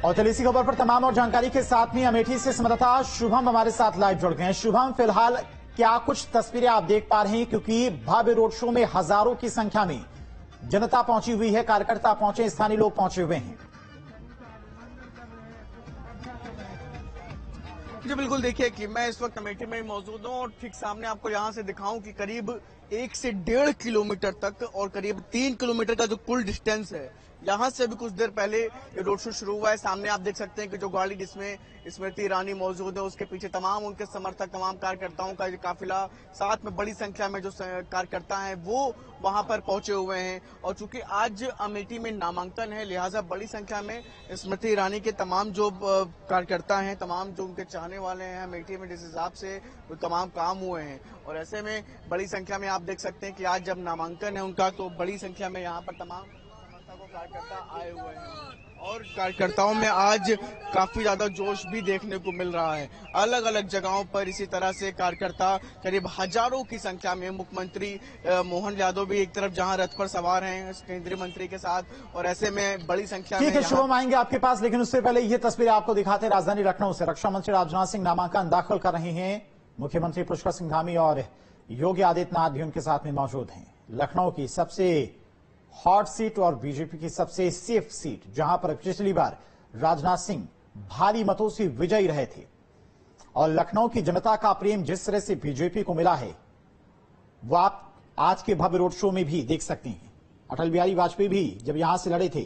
और चलिए इसी खबर पर तमाम और जानकारी के साथ में अमेठी से संवाददाता शुभम हमारे साथ लाइव जुड़ गए हैं। शुभम, फिलहाल क्या कुछ तस्वीरें आप देख पा रहे हैं, क्योंकि भव्य रोड शो में हजारों की संख्या में जनता पहुंची हुई है, कार्यकर्ता पहुंचे, स्थानीय लोग पहुंचे हुए हैं। जी बिल्कुल, देखिए कि मैं इस वक्त अमेठी में मौजूद हूं और ठीक सामने आपको यहां से दिखाऊं कि करीब 1 से 1.5 किलोमीटर तक और करीब 3 किलोमीटर का जो कुल डिस्टेंस है, यहां से अभी कुछ देर पहले ये रोड शो शुरू हुआ है। सामने आप देख सकते हैं कि जो गाड़ी जिसमें स्मृति ईरानी मौजूद है, उसके पीछे तमाम उनके समर्थक, तमाम कार्यकर्ताओं का ये काफिला, साथ में बड़ी संख्या में जो कार्यकर्ता हैं वो वहां पर पहुंचे हुए हैं। और चूंकि आज अमेठी में नामांकन है, लिहाजा बड़ी संख्या में स्मृति ईरानी के तमाम जो कार्यकर्ता हैं, तमाम जो उनके चाहने वाले हैं अमेठी में, जिस हिसाब से वो तमाम काम हुए हैं, और ऐसे में बड़ी संख्या में आप देख सकते हैं कि आज जब नामांकन है उनका, तो बड़ी संख्या में यहाँ पर तमाम कार्यकर्ता आए हुए हैं और कार्यकर्ताओं में आज काफी ज्यादा जोश भी देखने को मिल रहा है। अलग अलग जगहों पर इसी तरह से कार्यकर्ता करीब हजारों की संख्या में, मुख्यमंत्री मोहन यादव भी एक तरफ जहां रथ पर सवार हैं केंद्रीय मंत्री के साथ, और ऐसे में बड़ी संख्या में। ठीक है शुभम, आएंगे आपके पास, लेकिन उससे पहले ये तस्वीरें आपको दिखाते हैं राजधानी लखनऊ से। रक्षा मंत्री राजनाथ सिंह नामांकन दाखिल कर रहे हैं। मुख्यमंत्री पुष्कर सिंह धामी और योगी आदित्यनाथ भी उनके साथ में मौजूद हैं। लखनऊ की सबसे हॉट सीट और बीजेपी की सबसे सेफ सीट, जहां पर पिछली बार राजनाथ सिंह भारी मतों से विजयी रहे थे, और लखनऊ की जनता का प्रेम जिस तरह से बीजेपी को मिला है वो आप आज के भव्य रोड शो में भी देख सकते हैं। अटल बिहारी वाजपेयी भी जब यहां से लड़े थे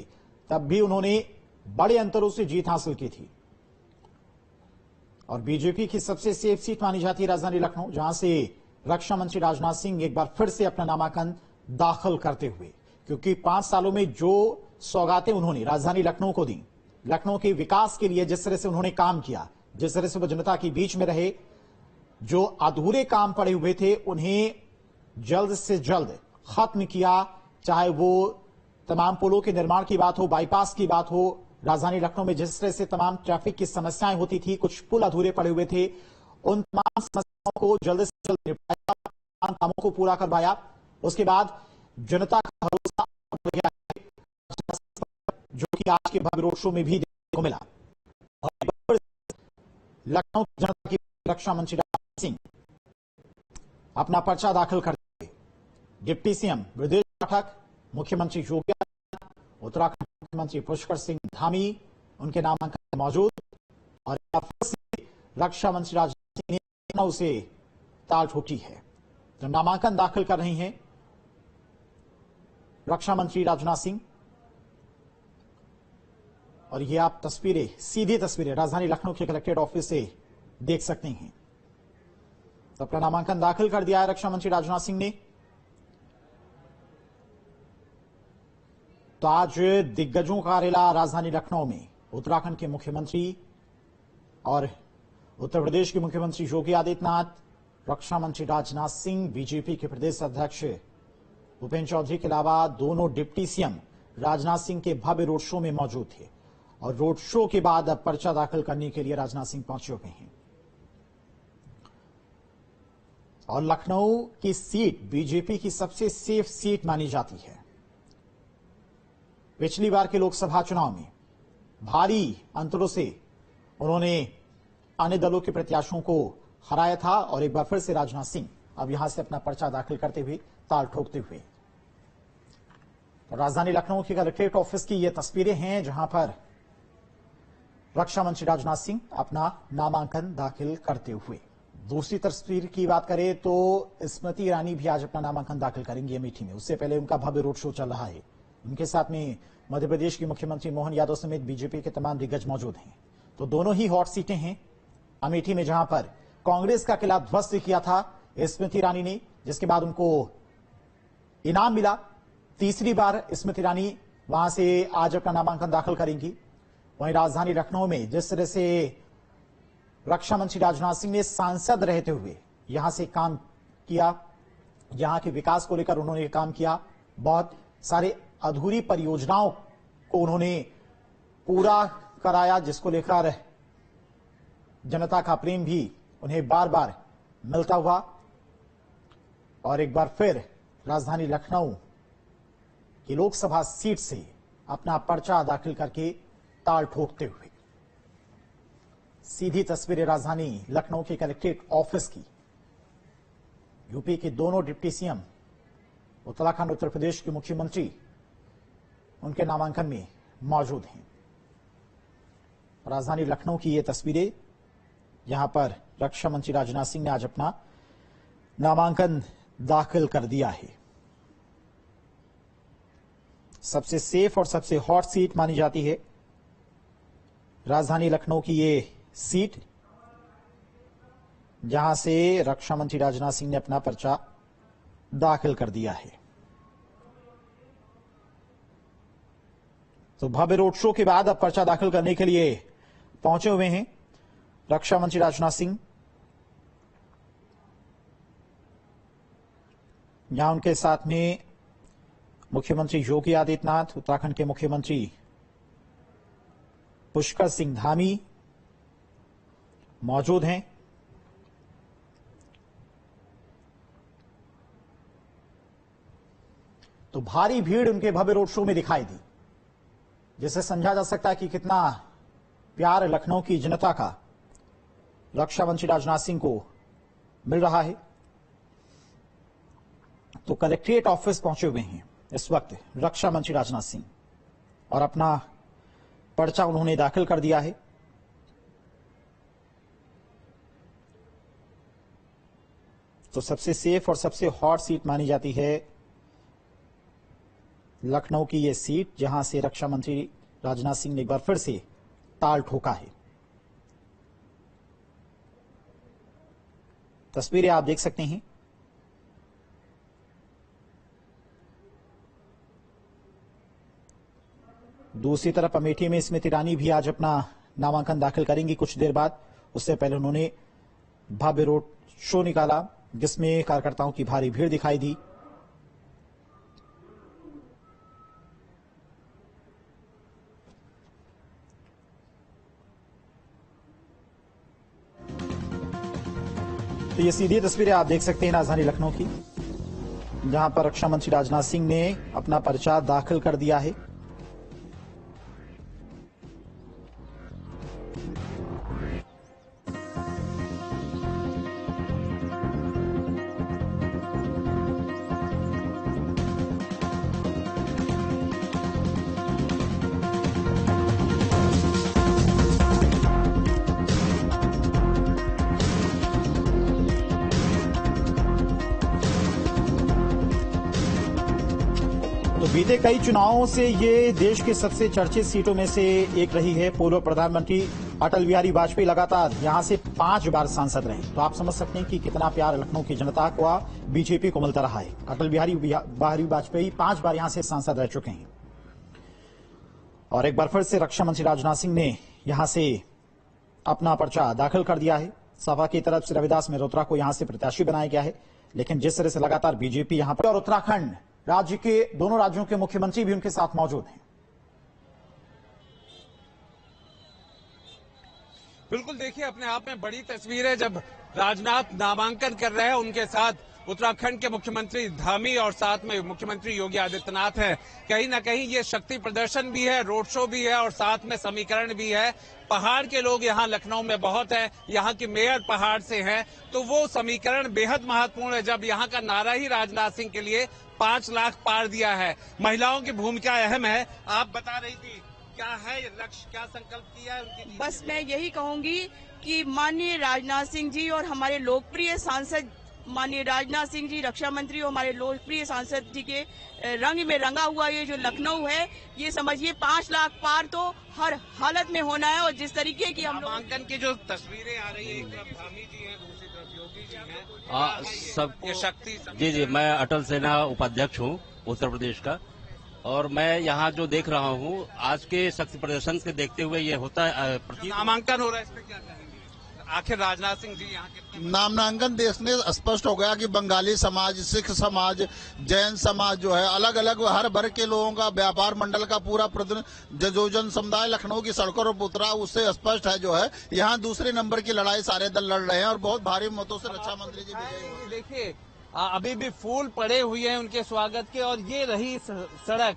तब भी उन्होंने बड़े अंतरों से जीत हासिल की थी, और बीजेपी की सबसे सेफ सीट मानी जाती है राजधानी लखनऊ, जहां से रक्षा मंत्री राजनाथ सिंह एक बार फिर से अपना नामांकन दाखिल करते हुए, क्योंकि 5 सालों में जो सौगातें उन्होंने राजधानी लखनऊ को दी, लखनऊ के विकास के लिए जिस तरह से उन्होंने काम किया, जिस तरह से वो जनता के बीच में रहे, जो अधूरे काम पड़े हुए थे उन्हें जल्द से जल्द खत्म किया, चाहे वो तमाम पुलों के निर्माण की बात हो, बाईपास की बात हो। राजधानी लखनऊ में जिस तरह से तमाम ट्रैफिक की समस्याएं होती थी, कुछ पुल अधूरे पड़े हुए थे, उन तमाम समस्याओं को जल्द से जल्द निपटाया, तमाम कामों को पूरा करवाया। उसके बाद जनता का भरोसा बढ़ गया है, जो कि आज के भव्य रोड शो में भी देखने को मिला। और लखनऊ की जनता की रक्षा मंत्री राजनाथ सिंह अपना पर्चा दाखिल करते हुए डिप्टी सीएम ब्रजेश पाठक, मुख्यमंत्री योगी आदित्यनाथ, उत्तराखंड मुख्यमंत्री पुष्कर सिंह धामी उनके नामांकन में मौजूद, और रक्षा मंत्री राजनाथ सिंह ने लखनऊ से ताल ठोकी है, तो नामांकन दाखिल कर रही हैं रक्षा मंत्री राजनाथ सिंह। और ये आप तस्वीरें, सीधी तस्वीरें राजधानी लखनऊ के कलेक्ट्रेट ऑफिस से देख सकते हैं। तो अपना नामांकन दाखिल कर दिया है रक्षा मंत्री राजनाथ सिंह ने। तो आज दिग्गजों का रेला राजधानी लखनऊ में उत्तराखंड के मुख्यमंत्री और उत्तर प्रदेश के मुख्यमंत्री योगी आदित्यनाथ, रक्षा मंत्री राजनाथ सिंह, बीजेपी के प्रदेश अध्यक्ष भूपेंद्र चौधरी के अलावा दोनों डिप्टी सीएम राजनाथ सिंह के भव्य रोड शो में मौजूद थे, और रोड शो के बाद अब पर्चा दाखिल करने के लिए राजनाथ सिंह पहुंचे हुए हैं। और लखनऊ की सीट बीजेपी की सबसे सेफ सीट मानी जाती है। पिछली बार के लोकसभा चुनाव में भारी अंतरों से उन्होंने अन्य दलों के प्रत्याशियों को हराया था, और एक बार फिर से राजनाथ सिंह अब यहां से अपना पर्चा दाखिल करते हुए, ताल ठोकते हुए। राजधानी लखनऊ के कलेक्ट्रेट ऑफिस की ये तस्वीरें हैं, जहां पर रक्षा मंत्री राजनाथ सिंह अपना नामांकन दाखिल करते हुए। दूसरी तस्वीर की बात करें तो स्मृति ईरानी भी आज अपना नामांकन दाखिल करेंगी अमेठी में। उससे पहले उनका भव्य रोड शो चल रहा है। उनके साथ में मध्य प्रदेश के मुख्यमंत्री मोहन यादव समेत बीजेपी के तमाम दिग्गज मौजूद हैं। तो दोनों ही हॉट सीटें हैं अमेठी में, जहां पर कांग्रेस का किला ध्वस्त किया था स्मृति ईरानी ने, जिसके बाद उनको इनाम मिला। तीसरी बार स्मृति ईरानी वहां से आज अपना नामांकन दाखिल करेंगी। वहीं राजधानी लखनऊ में जिस तरह से रक्षा मंत्री राजनाथ सिंह ने सांसद रहते हुए यहां से काम किया, यहां के विकास को लेकर उन्होंने काम किया, बहुत सारे अधूरी परियोजनाओं को उन्होंने पूरा कराया, जिसको लेकर जनता का प्रेम भी उन्हें बार बार मिलता हुआ। और एक बार फिर राजधानी लखनऊ की लोकसभा सीट से अपना पर्चा दाखिल करके ताल ठोकते हुए। सीधी तस्वीरें राजधानी लखनऊ के कलेक्ट्रेट ऑफिस की। यूपी के दोनों डिप्टी सीएम, उत्तराखंड उत्तर प्रदेश के मुख्यमंत्री उनके नामांकन में मौजूद हैं। राजधानी लखनऊ की ये तस्वीरें, यहां पर रक्षा मंत्री राजनाथ सिंह ने आज अपना नामांकन दाखिल कर दिया है। सबसे सेफ और सबसे हॉट सीट मानी जाती है राजधानी लखनऊ की ये सीट, जहां से रक्षा मंत्री राजनाथ सिंह ने अपना पर्चा दाखिल कर दिया है। तो भव्य रोड शो के बाद अब पर्चा दाखिल करने के लिए पहुंचे हुए हैं रक्षा मंत्री राजनाथ सिंह। यहां उनके साथ में मुख्यमंत्री योगी आदित्यनाथ, उत्तराखंड के मुख्यमंत्री पुष्कर सिंह धामी मौजूद हैं। तो भारी भीड़ उनके भव्य रोड शो में दिखाई दी, जिससे समझा जा सकता है कि कितना प्यार लखनऊ की जनता का रक्षा मंत्री राजनाथ सिंह को मिल रहा है। तो कलेक्ट्रेट ऑफिस पहुंचे हुए हैं इस वक्त रक्षा मंत्री राजनाथ सिंह और अपना पर्चा उन्होंने दाखिल कर दिया है। तो सबसे सेफ और सबसे हॉट सीट मानी जाती है लखनऊ की यह सीट, जहां से रक्षा मंत्री राजनाथ सिंह ने एक बार फिर से ताल ठोका है। तस्वीरें आप देख सकते हैं। दूसरी तरफ अमेठी में स्मृति ईरानी भी आज अपना नामांकन दाखिल करेंगी कुछ देर बाद। उससे पहले उन्होंने भव्य रोड शो निकाला, जिसमें कार्यकर्ताओं की भारी भीड़ दिखाई दी। तो ये सीधी तस्वीरें आप देख सकते हैं राजधानी लखनऊ की, जहां पर रक्षा मंत्री राजनाथ सिंह ने अपना पर्चा दाखिल कर दिया है। तो बीते कई चुनावों से ये देश के सबसे चर्चित सीटों में से एक रही है। पूर्व प्रधानमंत्री अटल बिहारी वाजपेयी लगातार यहां से 5 बार सांसद रहे। तो आप समझ सकते हैं कि कितना प्यार लखनऊ की जनता को, बीजेपी को मिलता रहा है। अटल बिहारी वाजपेयी 5 बार यहां से सांसद रह चुके हैं। और एक बार फिर से रक्षा मंत्री राजनाथ सिंह ने यहां से अपना पर्चा दाखिल कर दिया है। सपा की तरफ से रविदास मेहरोत्रा को यहां से प्रत्याशी बनाया गया है। लेकिन जिस तरह से लगातार बीजेपी यहां पर, और उत्तराखंड राज्य के दोनों राज्यों के मुख्यमंत्री भी उनके साथ मौजूद हैं। बिल्कुल, देखिए अपने आप में बड़ी तस्वीर है जब राजनाथ नामांकन कर रहे हैं, उनके साथ उत्तराखंड के मुख्यमंत्री धामी और साथ में मुख्यमंत्री योगी आदित्यनाथ हैं। कहीं ना कहीं ये शक्ति प्रदर्शन भी है, रोड शो भी है और साथ में समीकरण भी है। पहाड़ के लोग यहाँ लखनऊ में बहुत हैं, यहाँ की मेयर पहाड़ से हैं, तो वो समीकरण बेहद महत्वपूर्ण है। जब यहाँ का नारा ही राजनाथ सिंह के लिए 5 लाख पार दिया है। महिलाओं की भूमिका अहम है। आप बता रही थी क्या है लक्ष्य, क्या संकल्प किया है उनकी? बस मैं यही कहूंगी कि माननीय राजनाथ सिंह जी और हमारे लोकप्रिय सांसद माननीय राजनाथ सिंह जी, रक्षा मंत्री और हमारे लोकप्रिय सांसद जी के रंग में रंगा हुआ ये जो लखनऊ है, ये समझिए 5 लाख पार तो हर हालत में होना है। और जिस तरीके की हम नामांकन की जो तस्वीरें आ रही है, एक तरफ धामी जी हैं, दूसरी तरफ योगी जी हैं, सबको शक्ति। जी, मैं अटल सेना उपाध्यक्ष हूँ उत्तर प्रदेश का, और मैं यहाँ जो देख रहा हूँ आज के शक्ति प्रदर्शन के देखते हुए ये होता है। नामांकन हो रहा है, इस पे क्या कहेंगे? आखिर राजनाथ सिंह जी यहाँ के नामांकन देश में स्पष्ट हो गया कि बंगाली समाज, सिख समाज, जैन समाज जो है, अलग अलग हर वर्ग के लोगों का, व्यापार मंडल का पूरा जो जन समुदाय लखनऊ की सड़कों पर उतरा, उससे स्पष्ट है जो है यहाँ दूसरे नंबर की लड़ाई सारे दल लड़ रहे हैं और बहुत भारी मतों से रक्षा मंत्री जी विजयी। देखिए अभी भी फूल पड़े हुए हैं उनके स्वागत के, और ये रही सड़क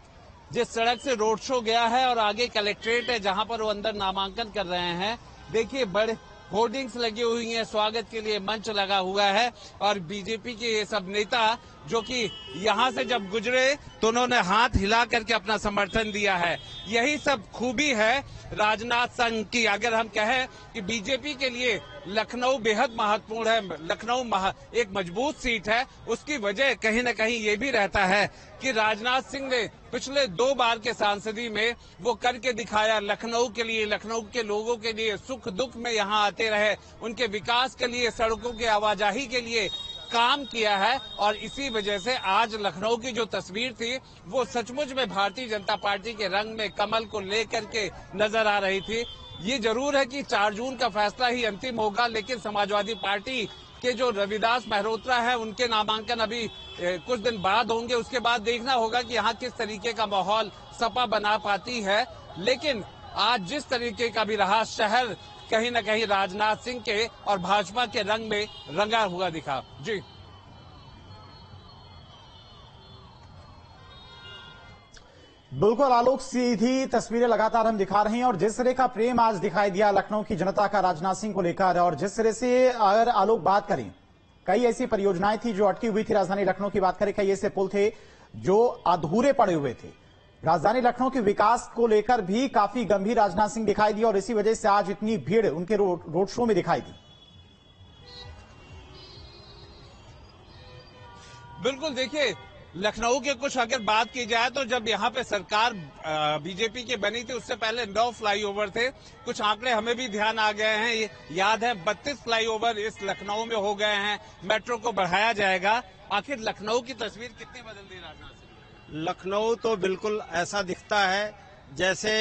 जिस सड़क से रोड शो गया है और आगे कलेक्ट्रेट है जहां पर वो अंदर नामांकन कर रहे हैं, देखिए बड़े होर्डिंग्स लगी हुई हैं, स्वागत के लिए मंच लगा हुआ है और बीजेपी के ये सब नेता जो कि यहां से जब गुजरे तो उन्होंने हाथ हिला करके अपना समर्थन दिया है। यही सब खूबी है राजनाथ सिंह की। अगर हम कहें कि बीजेपी के लिए लखनऊ बेहद महत्वपूर्ण है, लखनऊ एक मजबूत सीट है, उसकी वजह कहीं न कहीं ये भी रहता है कि राजनाथ सिंह ने पिछले 2 बार के सांसदी में वो करके दिखाया। लखनऊ के लिए, लखनऊ के लोगों के लिए सुख दुख में यहाँ आते रहे, उनके विकास के लिए, सड़कों के आवाजाही के लिए काम किया है और इसी वजह से आज लखनऊ की जो तस्वीर थी वो सचमुच में भारतीय जनता पार्टी के रंग में कमल को लेकर के नजर आ रही थी। ये जरूर है कि 4 जून का फैसला ही अंतिम होगा, लेकिन समाजवादी पार्टी के जो रविदास मेहरोत्रा है उनके नामांकन अभी कुछ दिन बाद होंगे। उसके बाद देखना होगा कि यहाँ किस तरीके का माहौल सपा बना पाती है। लेकिन आज जिस तरीके का भी रहा, शहर कहीं न कहीं राजनाथ सिंह के और भाजपा के रंग में रंगा हुआ दिखा। जी बिल्कुल आलोक, सीधी तस्वीरें लगातार हम दिखा रहे हैं और जिस तरह का प्रेम आज दिखाई दिया लखनऊ की जनता का राजनाथ सिंह को लेकर, और जिस तरह से अगर आलोक बात करें, कई ऐसी परियोजनाएं थी जो अटकी हुई थी। राजधानी लखनऊ की बात करें, कई ऐसे पुल थे जो अधूरे पड़े हुए थे। राजधानी लखनऊ के विकास को लेकर भी काफी गंभीर राजनाथ सिंह दिखाई दिया और इसी वजह से आज इतनी भीड़ उनके रोड शो में दिखाई दी। बिल्कुल, देखिए लखनऊ के कुछ अगर बात की जाए तो जब यहाँ पे सरकार बीजेपी की बनी थी उससे पहले 9 फ्लाईओवर थे। कुछ आंकड़े हमें भी ध्यान आ गए हैं, याद है 32 फ्लाईओवर इस लखनऊ में हो गए हैं। मेट्रो को बढ़ाया जाएगा। आखिर लखनऊ की तस्वीर कितनी बदल दी राजनाथ सिंह? लखनऊ तो बिल्कुल ऐसा दिखता है जैसे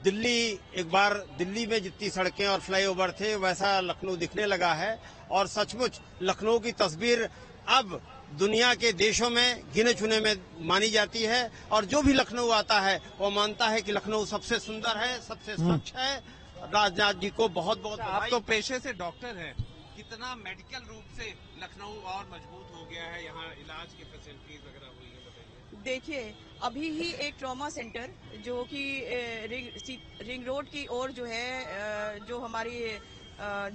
दिल्ली, एक बार दिल्ली में जितनी सड़कें और फ्लाईओवर थे वैसा लखनऊ दिखने लगा है। और सचमुच लखनऊ की तस्वीर अब दुनिया के देशों में गिने चुने में मानी जाती है और जो भी लखनऊ आता है वो मानता है कि लखनऊ सबसे सुंदर है, सबसे स्वच्छ है। राजनाथ जी को बहुत बहुत आप तो पेशे से डॉक्टर हैं, कितना मेडिकल रूप से लखनऊ और मजबूत हो गया है, यहाँ इलाज की फैसिलिटीज वगैरह हुई है, बताइए। देखिए अभी ही एक ट्रॉमा सेंटर जो कि रिंग रोड की ओर जो है, जो हमारी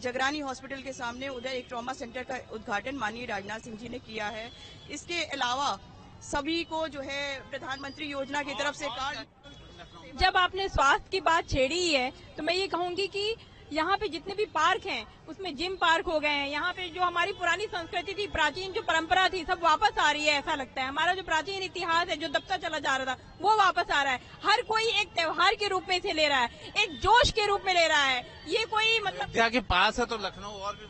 जगरानी हॉस्पिटल के सामने उधर एक ट्रॉमा सेंटर का उद्घाटन माननीय राजनाथ सिंह जी ने किया है। इसके अलावा सभी को जो है प्रधानमंत्री योजना की तरफ से कार्ड। जब आपने स्वास्थ्य की बात छेड़ी ही है तो मैं ये कहूंगी कि यहाँ पे जितने भी पार्क हैं उसमें जिम पार्क हो गए हैं। यहाँ पे जो हमारी पुरानी संस्कृति थी, प्राचीन जो परंपरा थी, सब वापस आ रही है। ऐसा लगता है हमारा जो प्राचीन इतिहास है जो दबता चला जा रहा था वो वापस आ रहा है। हर कोई एक त्योहार के रूप में इसे ले रहा है, एक जोश के रूप में ले रहा है। ये कोई मतलब यहाँ के पास है तो लखनऊ और भी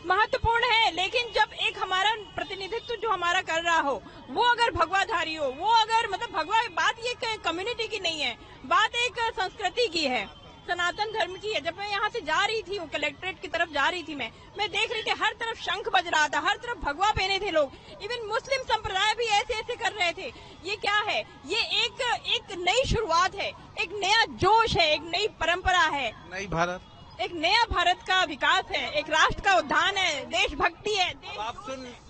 महत्वपूर्ण है, लेकिन जब एक हमारा प्रतिनिधित्व जो हमारा कर रहा हो वो अगर भगवाधारी हो, वो अगर मतलब भगवा, बात ये कम्युनिटी की नहीं है, बात एक संस्कृति की है, सनातन धर्म की है। जब मैं यहाँ से जा रही थी, कलेक्ट्रेट की तरफ जा रही थी, मैं देख रही थी हर तरफ शंख बज रहा था, हर तरफ भगवा पहने थे लोग। इवन मुस्लिम संप्रदाय भी ऐसे ऐसे कर रहे थे। ये क्या है? ये एक नई शुरुआत है, एक नया जोश है, एक नई परंपरा है, नई भारत, एक नया भारत का विकास है, एक राष्ट्र का उत्थान है, देशभक्ति है। आप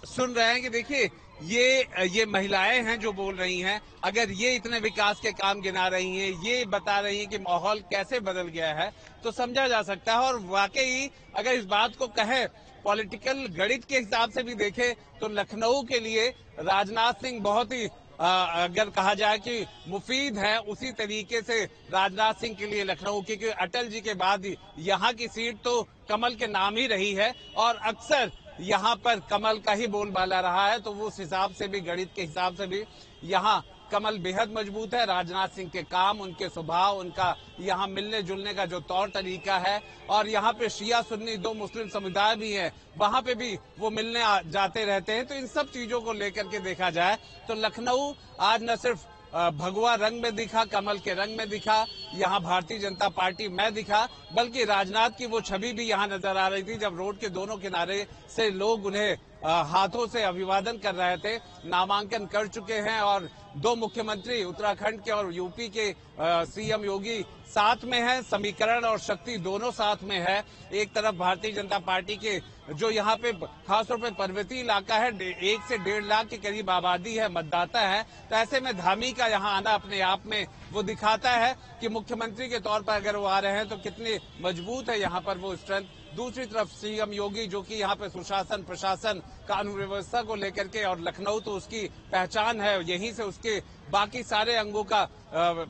सुन रहे हैं कि देखिए ये महिलाएं हैं जो बोल रही हैं। अगर ये इतने विकास के काम गिना रही हैं, ये बता रही हैं कि माहौल कैसे बदल गया है, तो समझा जा सकता है। और वाकई अगर इस बात को कहे पॉलिटिकल गणित के हिसाब से भी देखे तो लखनऊ के लिए राजनाथ सिंह बहुत ही अगर कहा जाए कि मुफीद है, उसी तरीके से राजनाथ सिंह के लिए लखनऊ, क्योंकि अटल जी के बाद यहाँ की सीट तो कमल के नाम ही रही है और अक्सर यहाँ पर कमल का ही बोलबाला रहा है। तो वो उस हिसाब से भी, गणित के हिसाब से भी यहाँ कमल बेहद मजबूत है। राजनाथ सिंह के काम, उनके स्वभाव, उनका यहाँ मिलने जुलने का जो तौर तरीका है, और यहाँ पे शिया सुन्नी 2 मुस्लिम समुदाय भी है, वहाँ पे भी वो मिलने जाते रहते हैं। तो इन सब चीजों को लेकर के देखा जाए तो लखनऊ आज न सिर्फ भगवा रंग में दिखा, कमल के रंग में दिखा, यहाँ भारतीय जनता पार्टी में दिखा, बल्कि राजनाथ की वो छवि भी यहाँ नजर आ रही थी जब रोड के दोनों किनारे से लोग उन्हें हाथों से अभिवादन कर रहे थे। नामांकन कर चुके हैं और 2 मुख्यमंत्री उत्तराखंड के और यूपी के सीएम योगी साथ में है, समीकरण और शक्ति दोनों साथ में है। एक तरफ भारतीय जनता पार्टी के जो यहाँ पे खासतौर पे पर्वतीय इलाका है, 1 से 1.5 लाख के करीब आबादी है, मतदाता है, तो ऐसे में धामी का यहाँ आना अपने आप में वो दिखाता है कि मुख्यमंत्री के तौर पर अगर वो आ रहे हैं तो कितने मजबूत है यहाँ पर वो स्ट्रेंथ। दूसरी तरफ सीएम योगी जो कि यहाँ पे सुशासन, प्रशासन, कानून व्यवस्था को लेकर के, और लखनऊ तो उसकी पहचान है, यहीं से उसके बाकी सारे अंगों का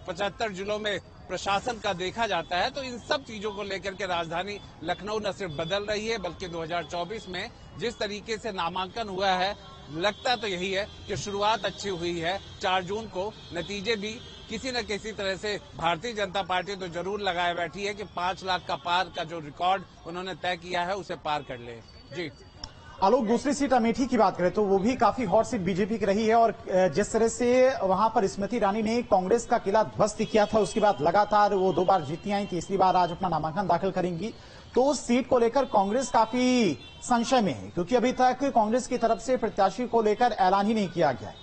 75 जिलों में प्रशासन का देखा जाता है। तो इन सब चीजों को लेकर के राजधानी लखनऊ न सिर्फ बदल रही है बल्कि 2024 में जिस तरीके से नामांकन हुआ है, लगता तो यही है कि शुरुआत अच्छी हुई है। 4 जून को नतीजे भी किसी न किसी तरह से भारतीय जनता पार्टी तो जरूर लगाए बैठी है कि 5 लाख का पार का जो रिकॉर्ड उन्होंने तय किया है उसे पार कर ले। जी आलोक, दूसरी सीट अमेठी की बात करें तो वो भी काफी हॉट सीट बीजेपी की रही है, और जिस तरह से वहां पर स्मृति ईरानी ने कांग्रेस का किला ध्वस्त किया था, उसके बाद लगातार वो 2 बार जीती आई, तीसरी बार आज अपना नामांकन दाखिल करेंगी। तो उस सीट को लेकर कांग्रेस काफी संशय में है, क्योंकि अभी तक कांग्रेस की तरफ से प्रत्याशी को लेकर ऐलान ही नहीं किया गया है।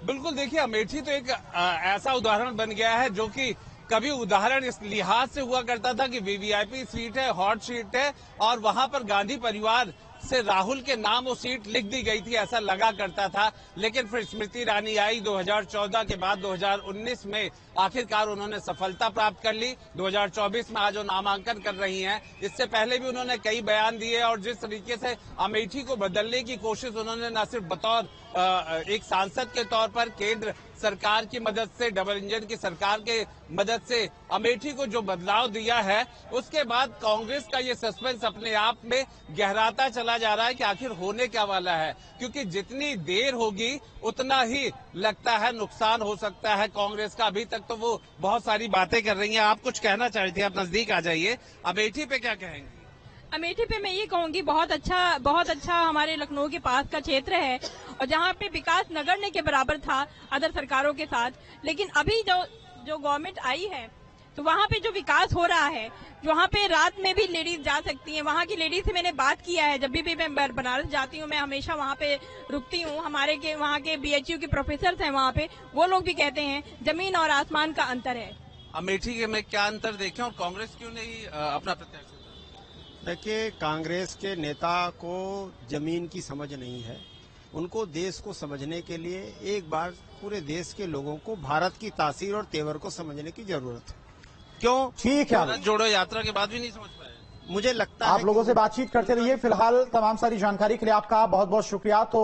बिल्कुल, देखिए अमेठी तो एक ऐसा उदाहरण बन गया है जो कि कभी उदाहरण इस लिहाज से हुआ करता था कि वीवीआईपी सीट है, हॉट सीट है, और वहां पर गांधी परिवार से राहुल के नाम वो सीट लिख दी गई थी, ऐसा लगा करता था। लेकिन फिर स्मृति ईरानी आई 2014 के बाद 2019 में आखिरकार उन्होंने सफलता प्राप्त कर ली। 2024 में आज वो नामांकन कर रही हैं। इससे पहले भी उन्होंने कई बयान दिए, और जिस तरीके से अमेठी को बदलने की कोशिश उन्होंने न सिर्फ बतौर एक सांसद के तौर पर केंद्र सरकार की मदद से, डबल इंजन की सरकार के मदद से अमेठी को जो बदलाव दिया है, उसके बाद कांग्रेस का ये सस्पेंस अपने आप में गहराता चला जा रहा है कि आखिर होने क्या वाला है, क्योंकि जितनी देर होगी उतना ही लगता है नुकसान हो सकता है कांग्रेस का। अभी तक तो वो बहुत सारी बातें कर रही हैं। आप कुछ कहना चाह रही थी, आप नजदीक आ जाइए। अमेठी पे क्या कहेंगे? अमेठी पे मैं ये कहूंगी बहुत अच्छा हमारे लखनऊ के पास का क्षेत्र है, और जहाँ पे विकास नगण्य के बराबर था अदर सरकारों के साथ। लेकिन अभी जो गवर्नमेंट आई है तो वहाँ पे जो विकास हो रहा है, वहाँ पे रात में भी लेडीज जा सकती हैं। वहाँ की लेडीज से मैंने बात किया है, जब भी मैं बनारस जाती हूँ मैं हमेशा वहाँ पे रुकती हूँ। वहाँ के बीएचयू के प्रोफेसर हैं वहाँ पे, वो लोग भी कहते हैं जमीन और आसमान का अंतर है। अमेठी में क्या अंतर देखें, और कांग्रेस क्यों नहीं अपना प्रत्याशी? देखिए, कांग्रेस के नेता को जमीन की समझ नहीं है। उनको देश को समझने के लिए एक बार पूरे देश के लोगों को भारत की तासीर और तेवर को समझने की जरूरत है। क्यों? ठीक है, भारत जोड़ो यात्रा के बाद भी नहीं समझ पाए। मुझे लगता है आप लोगों से बातचीत करते रहिए। फिलहाल तमाम सारी जानकारी के लिए आपका बहुत बहुत शुक्रिया। तो